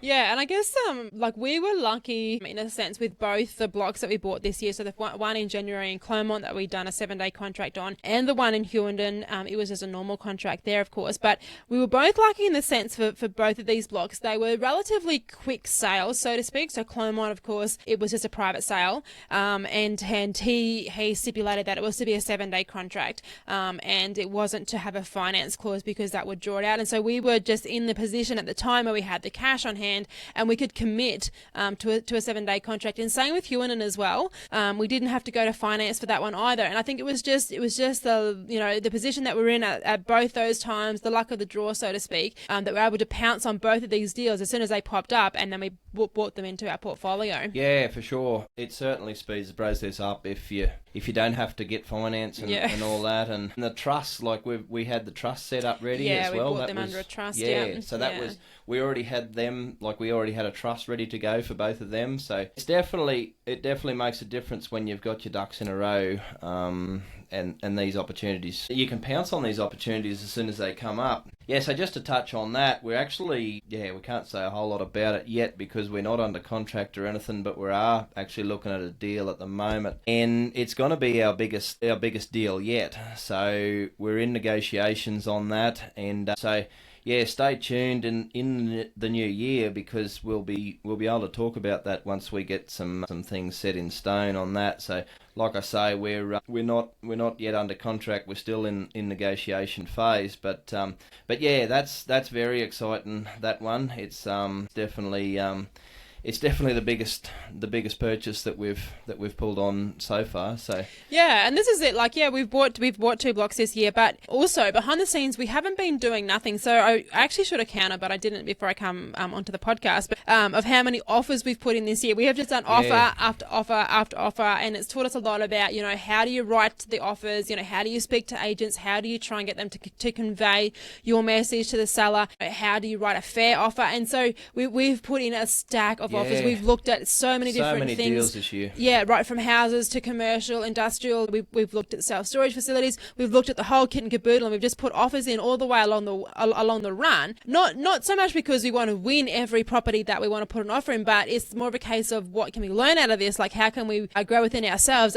Yeah, and I guess like we were lucky in a sense with both the blocks that we bought this year. So the one in January in Clermont that we'd done a 7-day contract on, and the one in Hughenden, it was just a normal contract there, of course. But we were both lucky in the sense for both of these blocks. They were relatively quick sales, so to speak. So Clermont, of course, it was just a private sale, and he stipulated that it was to be a 7-day contract, and it wasn't to have a finance clause because that would draw it out. And so we were just in the position at the time where we had the cash on hand and we could commit to a 7-day contract. And same with Hughenden as well. We didn't have to go to finance for that one either. And I think it was just the position that we're in at both those times, the luck of the draw, so to speak, that we're able to pounce on both of these deals as soon as they popped up, and then we brought them into our portfolio. Yeah, for sure. It certainly speeds the process up if you don't have to get finance and all that, and the trust, like we had the trust set up ready as well. We brought them under a trust. Yeah, so that was, we already had them, like we already had a trust ready to go for both of them. So it definitely makes a difference when you've got your ducks in a row. And these opportunities, you can pounce on these opportunities as soon as they come up. Yeah, so just to touch on that, we're actually, we can't say a whole lot about it yet because we're not under contract or anything, but we are actually looking at a deal at the moment, and it's going to be our biggest deal yet. So we're in negotiations on that, and stay tuned in the new year because we'll be able to talk about that once we get some things set in stone on that. So, like I say, we're not yet under contract. We're still in negotiation phase, but yeah, that's very exciting. That one, it's definitely. It's definitely the biggest purchase that we've pulled on so far. So yeah, and this is it. Like, we've bought 2 blocks this year, but also behind the scenes we haven't been doing nothing. So I actually should have counted, but I didn't before I come onto the podcast. But of how many offers we've put in this year, we have just done offer after offer after offer, and it's taught us a lot about how do you write the offers, how do you speak to agents, how do you try and get them to convey your message to the seller, how do you write a fair offer, and so we've put in a stack of offers. We've looked at so many different things. Deals this year. Yeah, right from houses to commercial, industrial. We've looked at self-storage facilities. We've looked at the whole kit and caboodle, and we've just put offers in all the way along the run. Not so much because we want to win every property that we want to put an offer in, but it's more of a case of what can we learn out of this? Like, how can we grow within ourselves?